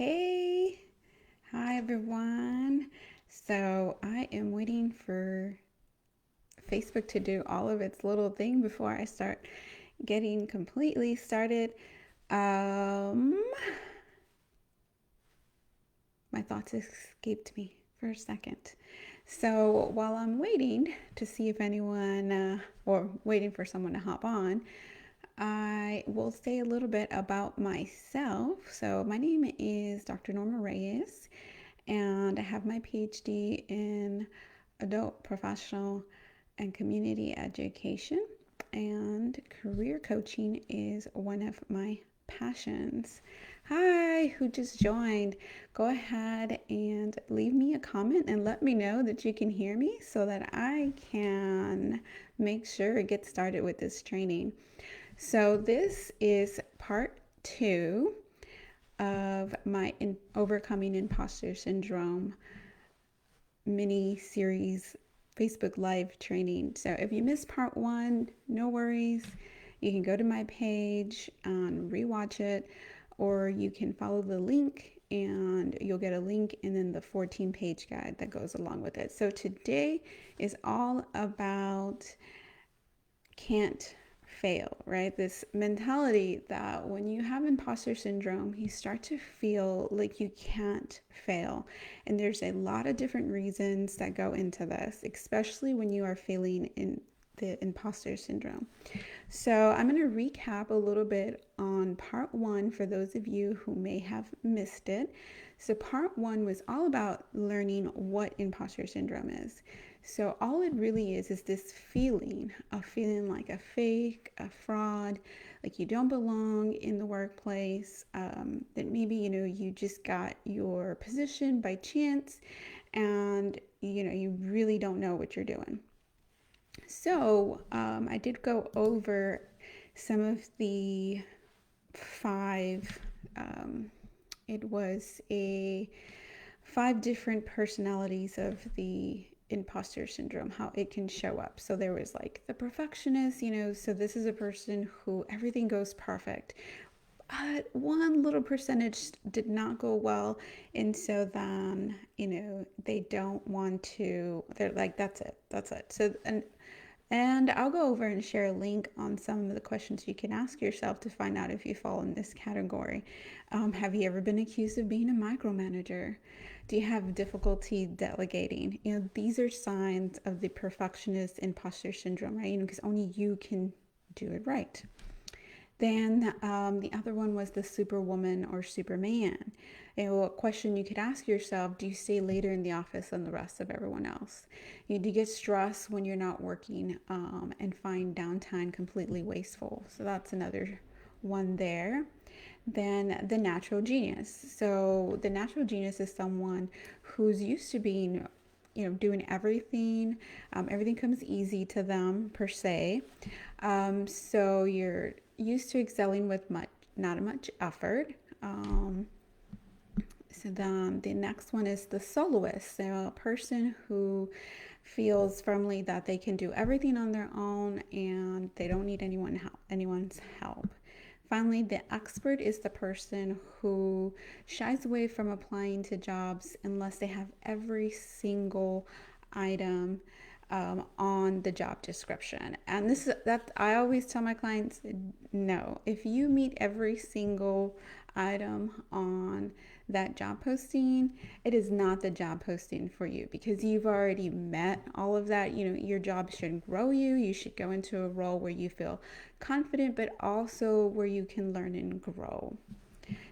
Hey, hi everyone. So I am waiting for Facebook to do all of its little thing before I start getting completely started. Um, my thoughts escaped me for a second. So while I'm waiting to see if anyone, or waiting for someone to hop on, I will say a little bit about myself. So my name is Dr. Norma Reyes, and I have my PhD in adult, professional, and community education. And career coaching is one of my passions. Hi, who just joined? Go ahead and leave me a comment and let me know that you can hear me so that I can make sure to get started with this training. So, this is part two of my Overcoming Imposter Syndrome mini series Facebook Live training. So if you missed part one, no worries. You can go to my page and rewatch it, or you can follow the link and you'll get a link and then the 14-page guide that goes along with it. So today is all about can't fail, right? This mentality that when you have imposter syndrome, you start to feel like you can't fail. And there's a lot of different reasons that go into this, especially when you are feeling in the imposter syndrome. So, I'm going to recap a little bit on part one for those of you who may have missed it. So, part one was all about learning what imposter syndrome is. So, all it really is this feeling of feeling like a fake, a fraud, like you don't belong in the workplace, that maybe, you just got your position by chance and, you really don't know what you're doing. So I did go over some of the five, um, it was a five different personalities of the imposter syndrome, how it can show up. So there was like the perfectionist, so this is a person who everything goes perfect. One little percentage did not go well, and so then they don't want to, they're like, that's it. So and I'll go over and share a link on some of the questions you can ask yourself to find out if you fall in this category. Have you ever been accused of being a micromanager? Do you have difficulty delegating? These are signs of the perfectionist imposter syndrome, right? Because only you can do it right. Then the other one was the superwoman or superman. A question you could ask yourself: do you stay later in the office than the rest of everyone else? Do you get stressed when you're not working, and find downtime completely wasteful? So that's another one there. Then the natural genius. So the natural genius is someone who's used to being, doing everything. Everything comes easy to them per se. So you're used to excelling with not much effort. So then the next one is the soloist. So a person who feels firmly that they can do everything on their own and they don't need anyone's help. Finally, the expert is the person who shies away from applying to jobs unless they have every single item on the job description. And this is that I always tell my clients, no, if you meet every single item on that job posting, it is not the job posting for you because you've already met all of that. Your job should grow you. You should go into a role where you feel confident, but also where you can learn and grow.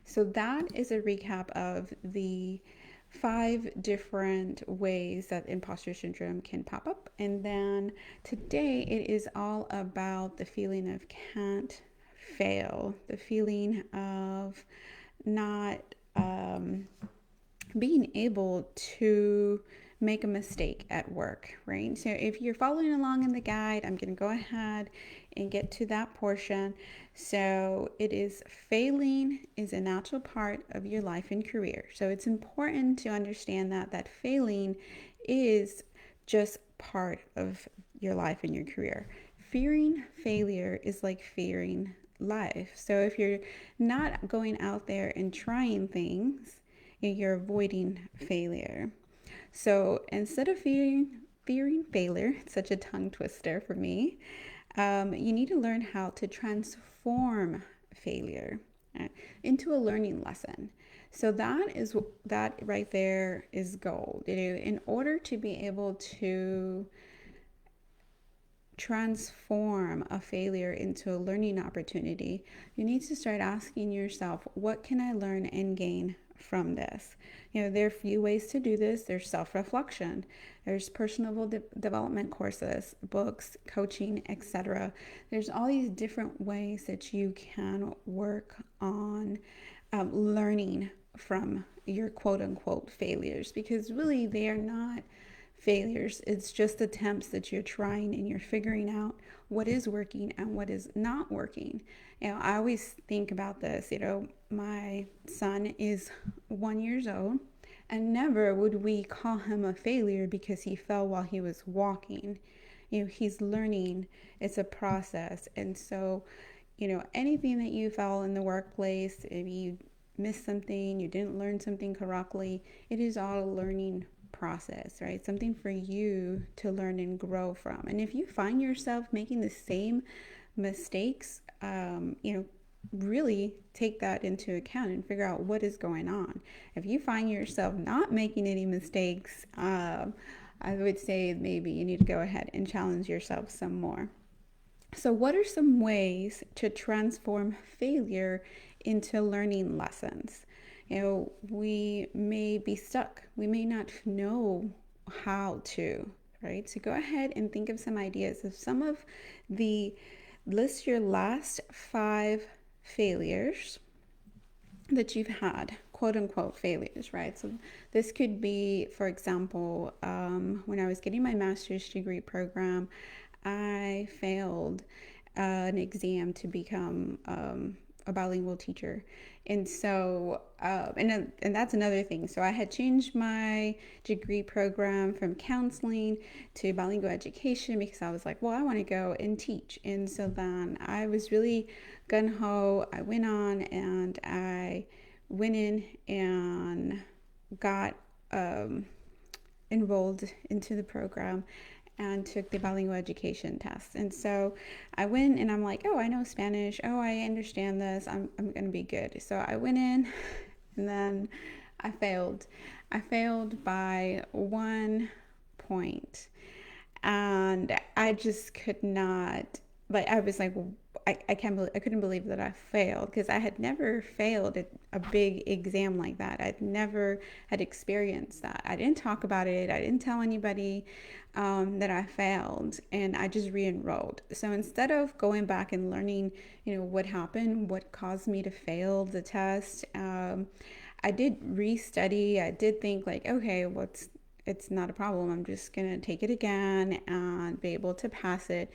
So that is a recap of the five different ways that imposter syndrome can pop up. And then today it is all about the feeling of can't fail, the feeling of not being able to make a mistake at work, right? So if you're following along in the guide, I'm going to go ahead and get to that portion. So it is failing is a natural part of your life and career. So it's important to understand that failing is just part of your life and your career. Fearing failure is like fearing life. So if you're not going out there and trying things, you're avoiding failure. So instead of fearing failure, it's such a tongue twister for me, you need to learn how to transform failure into a learning lesson. So that right there is gold. In order to be able to transform a failure into a learning opportunity, you need to start asking yourself, what can I learn and gain from this? There are a few ways to do this. There's self-reflection, there's personal development courses, books, coaching, etc. There's all these different ways that you can work on learning from your quote unquote failures, because really they are not failures. It's just attempts that you're trying and you're figuring out what is working and what is not working. I always think about this. My son is 1 year old, and never would we call him a failure because he fell while he was walking. He's learning. It's a process. And so, anything that you fell in the workplace, if you missed something, you didn't learn something correctly, it is all a learning process, right? Something for you to learn and grow from. And if you find yourself making the same mistakes, really take that into account and figure out what is going on. If you find yourself not making any mistakes, I would say maybe you need to go ahead and challenge yourself some more. So, what are some ways to transform failure into learning lessons? We may be stuck. We may not know how to, right? So go ahead and think of some ideas of some of the, list your last 5 failures that you've had, quote unquote failures, right? So this could be, for example, when I was getting my master's degree program, I failed an exam to become a bilingual teacher. And so, and that's another thing. So I had changed my degree program from counseling to bilingual education because I was like, well, I want to go and teach. And so then I was really gung ho. I went on and I went in and got enrolled into the program and took the bilingual education test. And so I went and I'm like, oh, I know Spanish. Oh, I understand this. I'm going to be good. So I went in and then I failed. I failed by 1 point. And I just could not, like, I was like, I couldn't believe that I failed, because I had never failed at a big exam like that. I'd never had experienced that. I didn't talk about it. I didn't tell anybody that I failed, and I just re-enrolled. So instead of going back and learning, what happened, what caused me to fail the test, I did re-study. I did think like, okay, it's not a problem. I'm just gonna take it again and be able to pass it.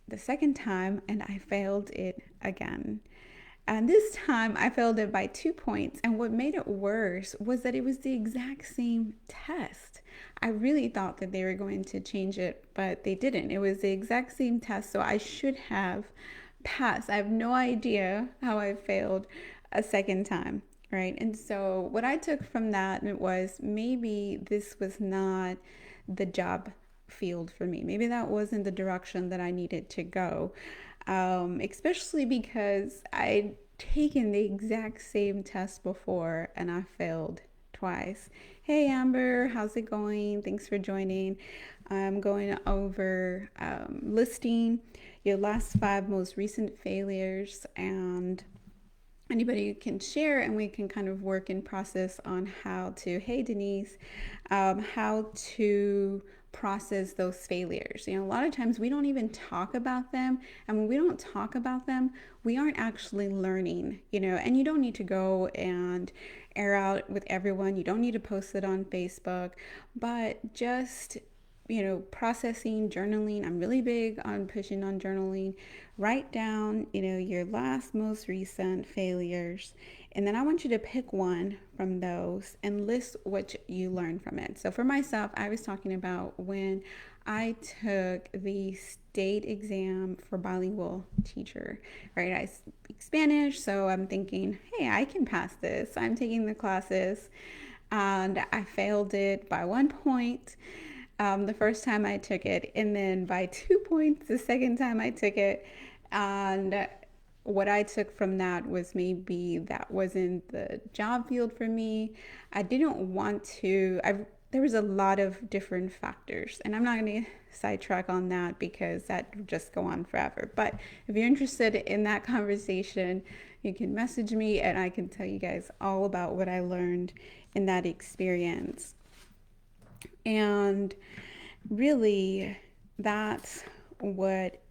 The second time, and I failed it again. And this time I failed it by 2 points. And what made it worse was that it was the exact same test. I really thought that they were going to change it, but they didn't. It was the exact same test. So I should have passed. I have no idea how I failed a second time, right? And so what I took from that was, maybe this was not the job field for me. Maybe that wasn't the direction that I needed to go, especially because I'd taken the exact same test before and I failed twice. Hey Amber, how's it going? Thanks for joining. I'm going over listing your last 5 most recent failures, and anybody can share, and we can kind of work in process on how to, hey Denise, how to process those failures. A lot of times we don't even talk about them, and when we don't talk about them, we aren't actually learning. And you don't need to go and air out with everyone. You don't need to post it on Facebook, but just processing, journaling. I'm really big on pushing on journaling. Write down, your last most recent failures. And then I want you to pick one from those and list what you learned from it. So for myself, I was talking about when I took the state exam for bilingual teacher, right? I speak Spanish, so I'm thinking, hey, I can pass this. I'm taking the classes, and I failed it by 1 point the first time I took it, and then by 2 points the second time I took it. And what I took from that was maybe that wasn't the job field for me. I didn't want to. There was a lot of different factors, and I'm not going to sidetrack on that because that would just go on forever. But if you're interested in that conversation, you can message me and I can tell you guys all about what I learned in that experience. And really, that's what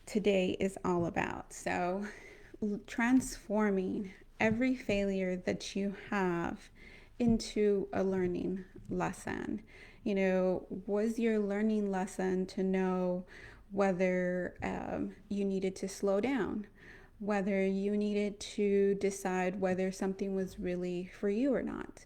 today is all about. So, transforming every failure that you have into a learning lesson. Was your learning lesson to know whether you needed to slow down, whether you needed to decide whether something was really for you or not?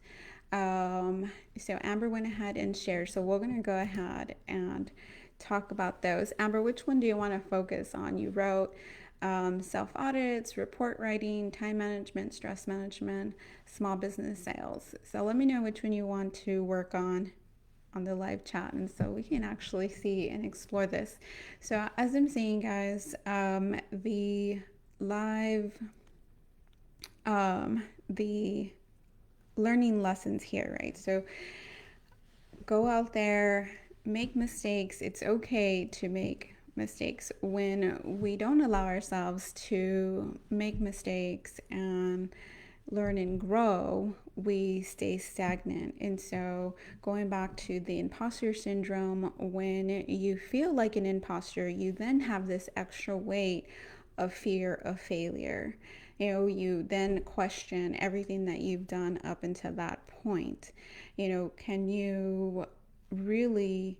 So Amber went ahead and shared. So we're going to go ahead and talk about those. Amber, which one do you want to focus on? You wrote self audits, report writing, time management, stress management, small business sales. So let me know which one you want to work on the live chat, and so we can actually see and explore this. So as I'm saying, guys, the learning lessons here, right? So go out there, make mistakes. It's okay to make mistakes. When we don't allow ourselves to make mistakes and learn and grow, we stay stagnant. And so, going back to the imposter syndrome, when you feel like an imposter, you then have this extra weight of fear of failure. You then question everything that you've done up until that point. Can you really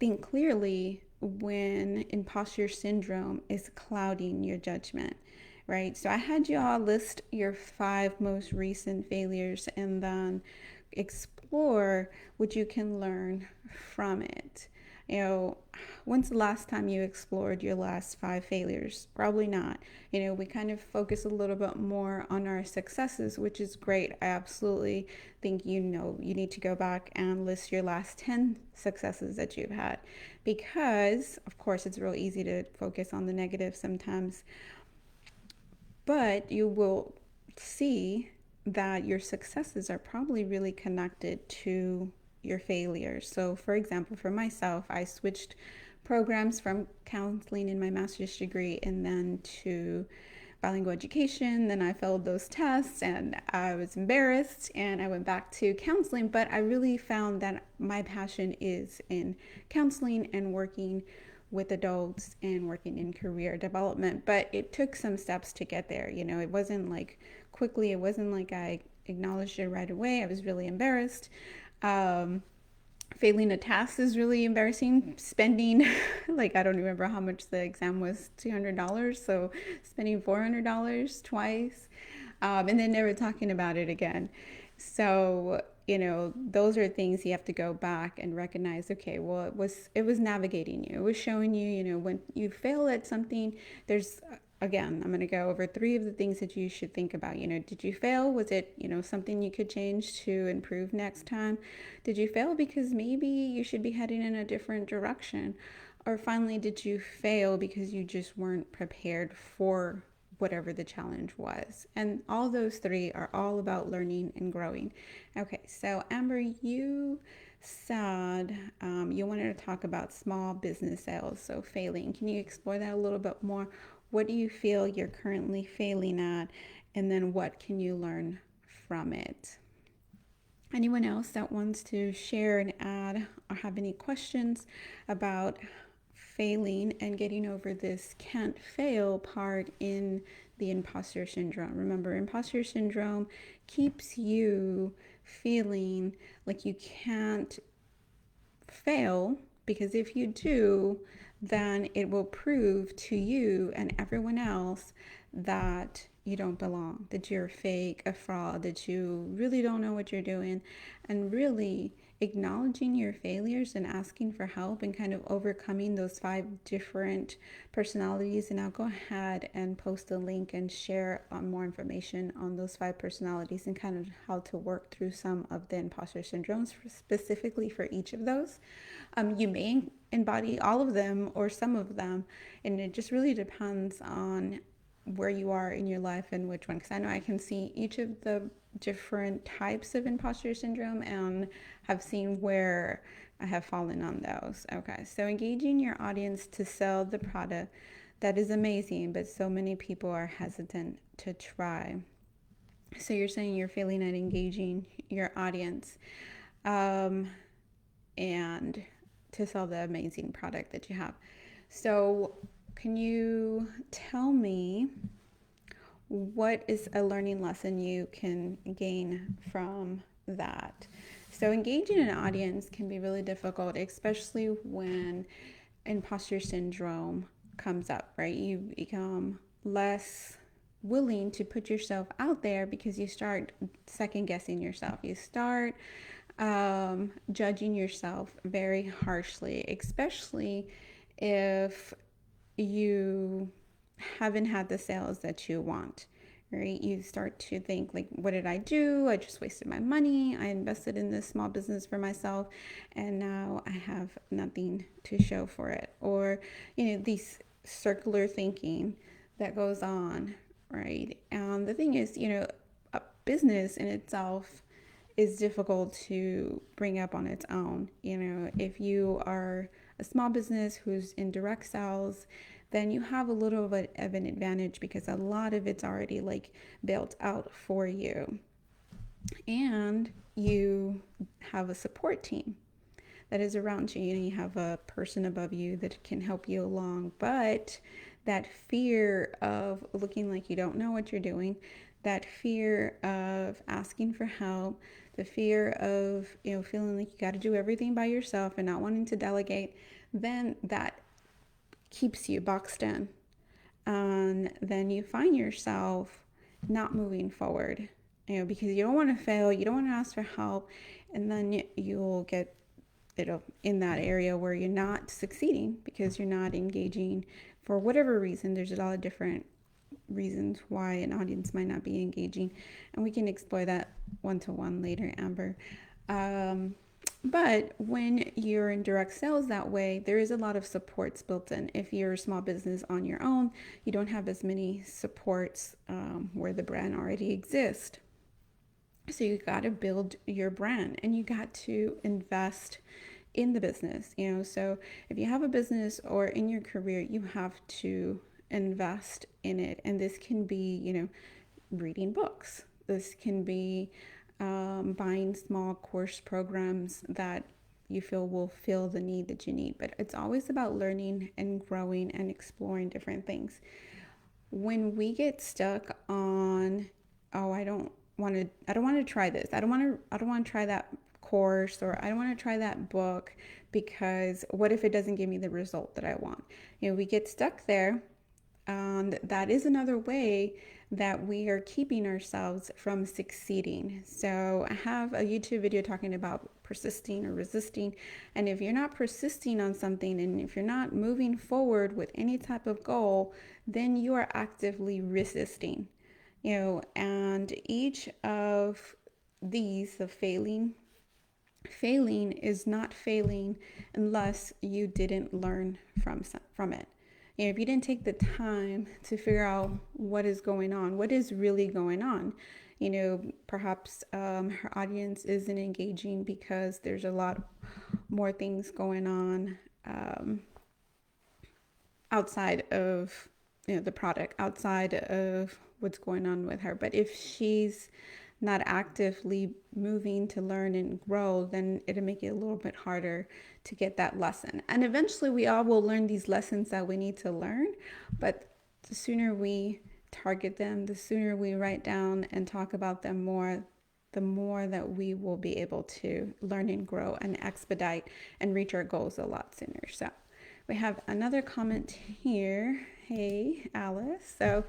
think clearly when imposter syndrome is clouding your judgment? Right? So I had you all list your 5 most recent failures and then explore what you can learn from it. When's the last time you explored your last 5 failures? Probably not. We kind of focus a little bit more on our successes, which is great. I absolutely think you need to go back and list your last 10 successes that you've had, because of course it's real easy to focus on the negative sometimes, but you will see that your successes are probably really connected to your failures. So, for example, for myself, I switched programs from counseling in my master's degree and then to bilingual education. Then I failed those tests and I was embarrassed and I went back to counseling. But I really found that my passion is in counseling and working with adults and working in career development. But it took some steps to get there. It wasn't like quickly, it wasn't like I acknowledged it right away. I was really embarrassed. Failing a task is really embarrassing. Spending, like, I don't remember how much the exam was, $200. So spending $400 twice, and then never talking about it again. So, those are things you have to go back and recognize. Okay, well, it was navigating you. It was showing you, when you fail at something, there's, again, I'm going to go over 3 of the things that you should think about. Did you fail? Was it, something you could change to improve next time? Did you fail because maybe you should be heading in a different direction? Or finally, did you fail because you just weren't prepared for whatever the challenge was? And all those 3 are all about learning and growing. Okay, so Amber, you said you wanted to talk about small business sales, so failing. Can you explore that a little bit more? What do you feel you're currently failing at? And then what can you learn from it? Anyone else that wants to share and add or have any questions about failing and getting over this can't fail part in the imposter syndrome? Remember, imposter syndrome keeps you feeling like you can't fail, because if you do, then it will prove to you and everyone else that you don't belong, that you're fake, a fraud, that you really don't know what you're doing. And really, acknowledging your failures and asking for help and kind of overcoming those 5 different personalities. And I'll go ahead and post a link and share more information on those 5 personalities and kind of how to work through some of the imposter syndromes specifically for each of those. You may embody all of them or some of them, and it just really depends on where you are in your life and which one. Because I know I can see each of the different types of imposter syndrome and have seen where I have fallen on those. Okay, so engaging your audience to sell the product, that is amazing, but so many people are hesitant to try. So you're saying you're failing at engaging your audience and to sell the amazing product that you have. So can you tell me what is a learning lesson you can gain from that? So engaging an audience can be really difficult, especially when imposter syndrome comes up, right? You become less willing to put yourself out there because you start second guessing yourself. You start judging yourself very harshly, especially if you haven't had the sales that you want, right? You start to think like, what did I do? I just wasted my money. I invested in this small business for myself and now I have nothing to show for it. Or, these circular thinking that goes on, right? And the thing is, a business in itself is difficult to bring up on its own. If you are a small business who's in direct sales, then you have a little bit of an advantage because a lot of it's already like built out for you. And you have a support team that is around you. You have a person above you that can help you along. But that fear of looking like you don't know what you're doing, that fear of asking for help, the fear of, feeling like you got to do everything by yourself and not wanting to delegate, then that keeps you boxed in. And then you find yourself not moving forward, because you don't want to fail, you don't want to ask for help, and then you'll get in that area where you're not succeeding because you're not engaging for whatever reason. There's a lot of different reasons why an audience might not be engaging, and we can explore that one-to-one later, Amber. But when you're in direct sales that way, there is a lot of supports built in. If you're a small business on your own, you don't have as many supports where the brand already exists. So you got to build your brand and you got to invest in the business. So if you have a business or in your career, you have to invest in it. And this can be, reading books. This can be buying small course programs that you feel will fill the need that you need. But it's always about learning and growing and exploring different things. When we get stuck on, oh, I don't want to try this. I don't want to try that course, or I don't want to try that book because what if it doesn't give me the result that I want? We get stuck there. And that is another way that we are keeping ourselves from succeeding. So I have a YouTube video talking about persisting or resisting. And if you're not persisting on something and if you're not moving forward with any type of goal, then you are actively resisting. And each of these, the failing is not failing unless you didn't learn from it. If you didn't take the time to figure out what is going on, what is really going on, perhaps her audience isn't engaging because there's a lot more things going on outside of the product, outside of what's going on with her. But if she's not actively moving to learn and grow, then it'll make it a little bit harder to get that lesson. And eventually we all will learn these lessons that we need to learn, but the sooner we target them, the sooner we write down and talk about them more, the more that we will be able to learn and grow and expedite and reach our goals a lot sooner. So we have another comment here. Hey, Alice. So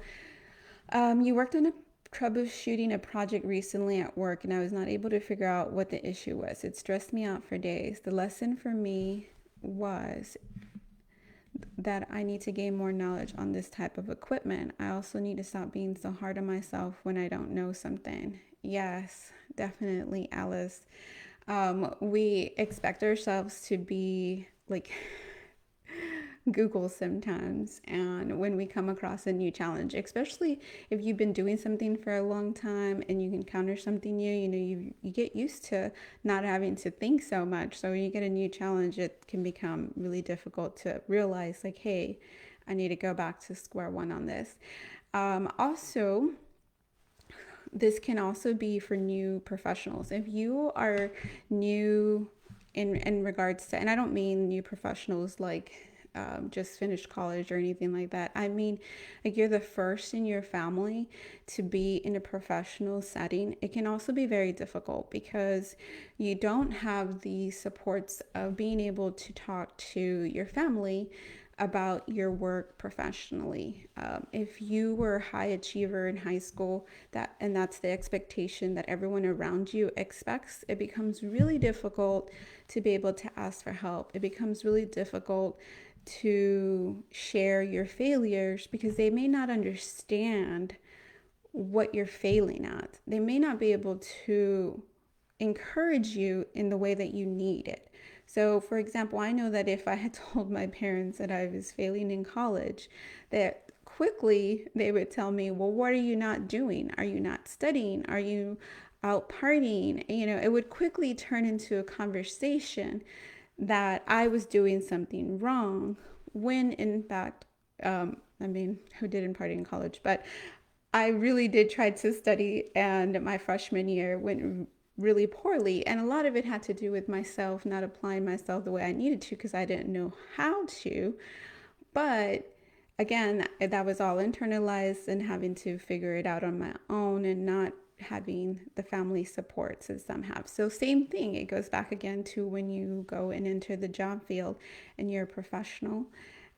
you worked on a troubleshooting a project recently at work and I was not able to figure out what the issue was. It stressed me out for days. The lesson for me was that I need to gain more knowledge on this type of equipment. I also need to stop being so hard on myself when I don't know something. Yes, definitely, Alice. We expect ourselves to be like Google sometimes. And when we come across a new challenge, especially if you've been doing something for a long time and you encounter something new, you get used to not having to think so much. So when you get a new challenge, it can become really difficult to realize, like, hey, I need to go back to square one on this. Also, this can also be for new professionals. If you are new in regards to, and I don't mean new professionals like just finished college or anything like that. I mean, like you're the first in your family to be in a professional setting. It can also be very difficult because you don't have the supports of being able to talk to your family about your work professionally. If you were a high achiever in high school, that's the expectation that everyone around you expects, it becomes really difficult to be able to ask for help. It becomes really difficult to share your failures because they may not understand what you're failing at. They may not be able to encourage you in the way that you need it. So, for example, I know that if I had told my parents that I was failing in college, that quickly they would tell me, well, what are you not doing? Are you not studying? Are you out partying? It would quickly turn into a conversation that I was doing something wrong when in fact, I mean, who didn't party in college? But I really did try to study, and my freshman year went really poorly. And a lot of it had to do with myself not applying myself the way I needed to because I didn't know how to. But again, that was all internalized and having to figure it out on my own and not having the family supports as some have. So same thing, it goes back again to when you go and enter the job field and you're a professional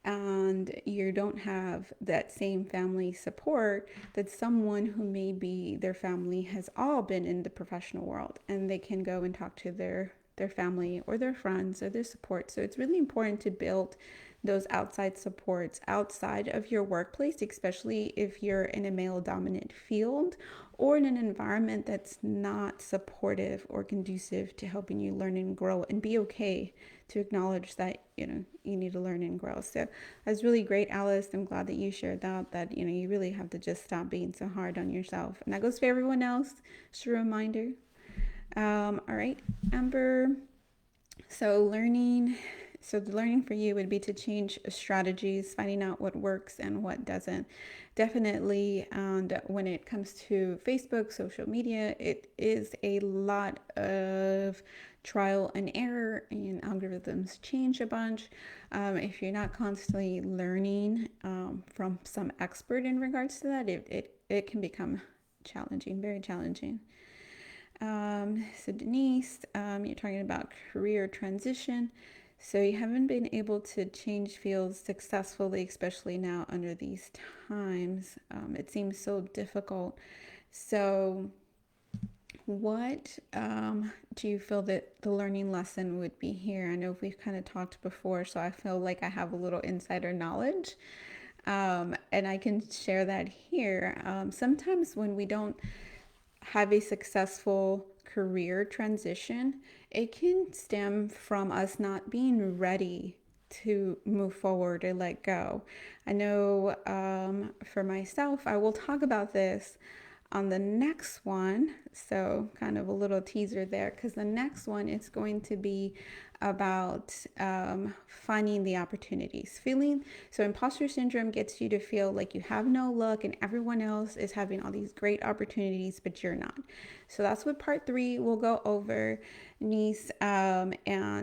and you don't have that same family support that someone who maybe their family has all been in the professional world and they can go and talk to their family or their friends or their support. So it's really important to build those outside supports outside of your workplace, especially if you're in a male dominant field or in an environment that's not supportive or conducive to helping you learn and grow, and be okay to acknowledge that you need to learn and grow. So that's really great, Alice. I'm glad that you shared that you really have to just stop being so hard on yourself, and that goes for everyone else. Just a reminder. All right, Amber. So the learning for you would be to change strategies, finding out what works and what doesn't. Definitely, and when it comes to Facebook, social media, it is a lot of trial and error, and algorithms change a bunch. If you're not constantly learning from some expert in regards to that, it can become challenging, very challenging. So Denise, you're talking about career transition. So you haven't been able to change fields successfully, especially now under these times. It seems so difficult. So what do you feel that the learning lesson would be here? I know we've kind of talked before, so I feel like I have a little insider knowledge. And I can share that here. Sometimes when we don't have a successful career transition, it can stem from us not being ready to move forward or let go. I know for myself, I will talk about this on the next one. So, kind of a little teaser there, because the next one is going to be about finding the opportunities. So imposter syndrome gets you to feel like you have no luck and everyone else is having all these great opportunities, but you're not. So that's what part 3 will go over, niece, and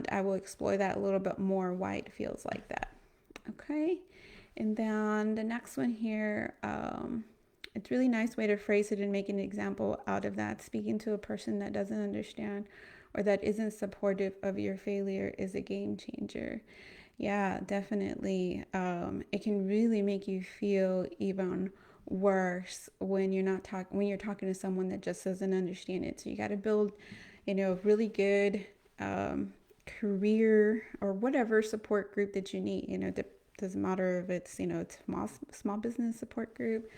I will explore that a little bit more, why it feels like that. Okay, and then the next one here, it's a really nice way to phrase it and make an example out of that. Speaking to a person that doesn't understand or that isn't supportive of your failure is a game changer. Yeah, definitely. It can really make you feel even worse when you're talking to someone that just doesn't understand it. So you got to build, really good career or whatever support group that you need. Doesn't matter if it's it's small business support group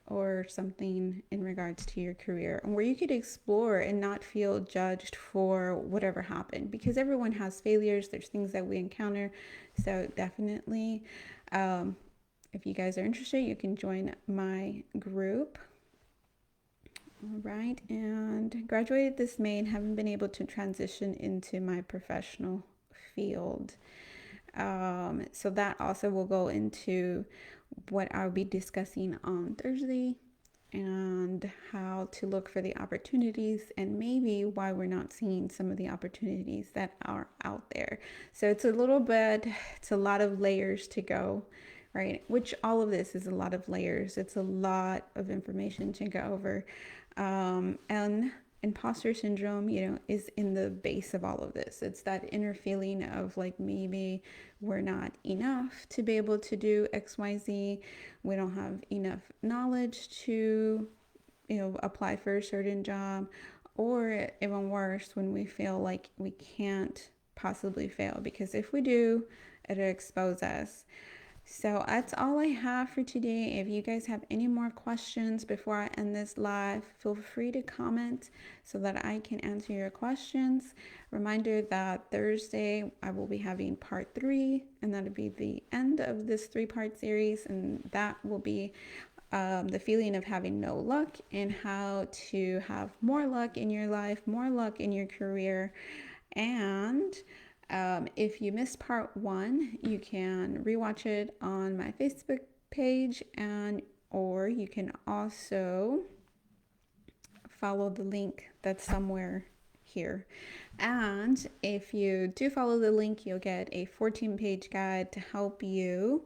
or something in regards to your career, and where you could explore and not feel judged for whatever happened, because everyone has failures. There's things that we encounter. So definitely, if you guys are interested, you can join my group. All right, and graduated this May and haven't been able to transition into my professional field. So that also will go into what I'll be discussing on Thursday, and how to look for the opportunities, and maybe why we're not seeing some of the opportunities that are out there. So it's a lot of layers to go, right? Which all of this is a lot of layers. It's a lot of information to go over. And imposter syndrome, is in the base of all of this. It's that inner feeling of like, maybe we're not enough to be able to do XYZ. We don't have enough knowledge to, apply for a certain job. Or even worse, when we feel like we can't possibly fail, because if we do, it'll expose us. So that's all I have for today. If you guys have any more questions before I end this live, feel free to comment so that I can answer your questions. Reminder that Thursday I will be having part 3, and that'll be the end of this 3-part series, and that will be the feeling of having no luck and how to have more luck in your life, more luck in your career. And if you missed part 1, you can rewatch it on my Facebook page, or you can also follow the link that's somewhere here. And if you do follow the link, you'll get a 14-page guide to help you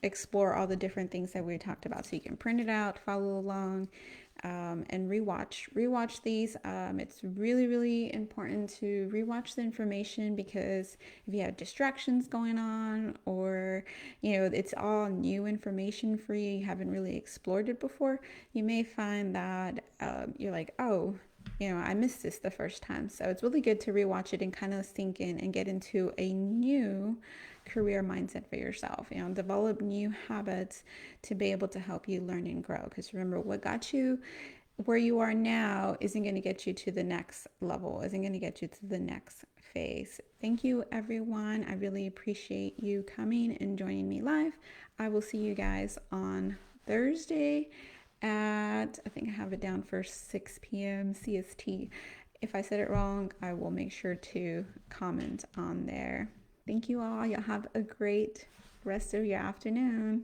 explore all the different things that we talked about. So you can print it out, follow along, and rewatch these. It's really, really important to rewatch the information, because if you have distractions going on, or it's all new information for you, you haven't really explored it before, you may find that you're like, oh, I missed this the first time. So it's really good to rewatch it and kind of sink in and get into a new career mindset for yourself. Develop new habits to be able to help you learn and grow. Because remember, what got you where you are now isn't going to get you to the next level, isn't going to get you to the next phase. Thank you, everyone. I really appreciate you coming and joining me live. I will see you guys on Thursday at, I think I have it down for 6 p.m. CST. If I said it wrong, I will make sure to comment on there. Thank you all. Y'all have a great rest of your afternoon.